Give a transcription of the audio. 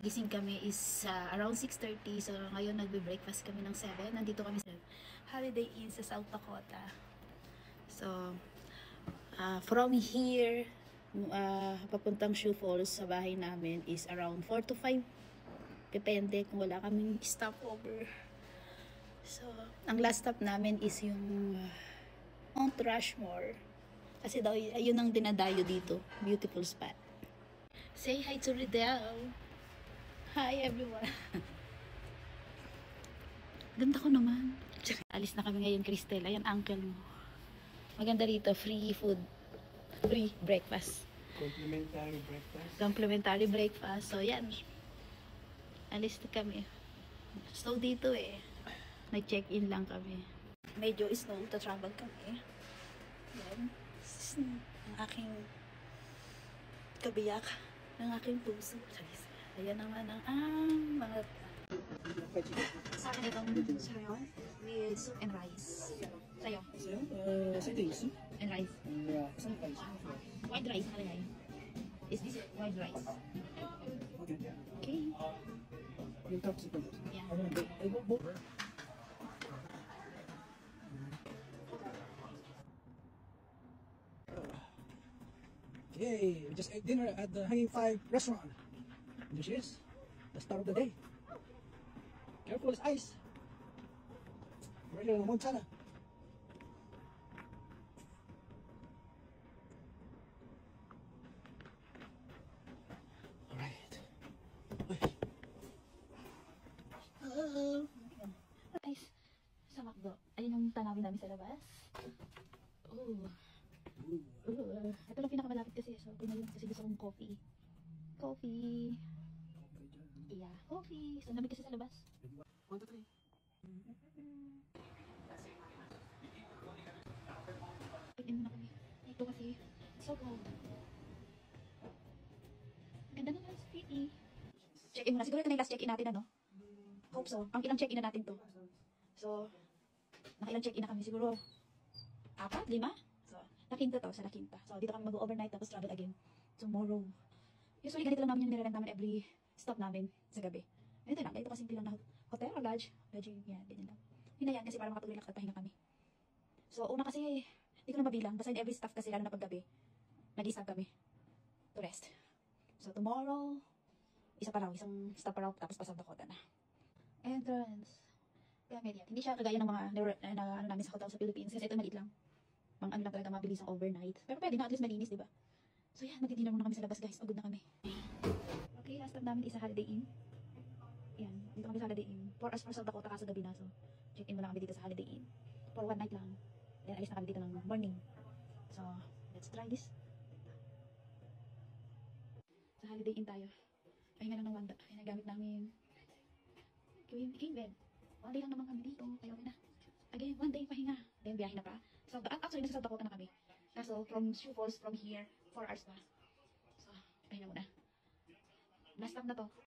Gising kami is around 6:30. So, ngayon nagbe-breakfast kami ng 7. Nandito kami sa Holiday Inn sa South Dakota. So, from here, papuntang Sioux Falls sa bahay namin is around 4 to 5. Depende kung wala kaming stopover. So, ang last stop namin is yung Mount Rushmore. Kasi daw, yun ang dinadayo dito. Beautiful spot. Say hi to Riddell. Hi everyone. Ganda ko naman. Alis na kami ngayon, Cristel. Ayan, uncle mo. Maganda rito, free food. Free breakfast. Complimentary breakfast. Complimentary breakfast. So, yan. Alis na kami. Snow dito eh. Nag-check-in lang kami. Medyo snow to travel kami. Yan. Ang aking kabiyak ng aking puso. Ayan naman ang mga sa akin itong sayon with soup and rice. Sa'yo? Sa'yo, soup And rice. Some rice. White rice nakalagay. Is this white rice? Okay. Okay. Yung top soup. Yeah. Okay, we just ate dinner at the Hanging Five restaurant. There she is, the star of the day. Careful, it's ice. We're here in Montana. Alright. Hello. Guys, sa McDo. Ayun yung tanawin namin sa labas. Ito lang pinakamalapit kasi. So, ito na yun kasi gusto kong coffee. Coffee. Yeah, coffee. So, lamig kasi sa labas. 1, 2, 3. Check-in muna kami. Ito kasi, so cold. Ganda naman, it's pretty. Check-in muna. Siguro ito na yung last check-in natin, ano? Hope so. Ang ilang check-in na natin to. So, nakailang check-in na kami. Siguro, 4, 5? So, nakinta to, sa nakinta. So, dito kami mag-overnight tapos travel again tomorrow. Usually, ganito lang namin yung nirerent namin every stop namin sa gabi. Ganito lang. Ganito kasimple lang na hotel or lodge. Lodging, yan, ganyan lang. Yun na yan kasi para makapag-relax at pahinga kami. So, una kasi, hindi ko na mabilang. Basta in every stop kasi, lalo na paggabi, nag-isag kami to rest. So, tomorrow, isa pa raw, isang stop pa raw, tapos pa South Dakota na. Entrance. Kaya yan. Hindi siya kagaya ng mga ano namin sa hotel sa Philippines kasi ito maliit lang. Pang ano lang talaga, mabilis ang overnight. Pero pwede na, at least malinis, diba? So yan, magdi-dinner muna kami sa labas, guys. Pagod na kami. Okay, last stop namin is sa Holiday Inn. Yan, dito kami sa Holiday Inn. 4 hours for South Dakota kaso gabi na. So, check-in muna kami dito sa Holiday Inn. For 1 night lang. Then, alis na kami dito ng morning. So, let's try this. Sa Holiday Inn tayo. Pahinga lang ng wanda. Yan ang gamit namin. King bed. 1 day lang naman kami dito. Kaya okay na. Again, 1 day pahinga. Then, biyahe na pa. So, actually, nasa South Dakota na kami. Kaso, from Sioux Falls, from here, 4 hours pa. So, pahinga muna. Last stop na to.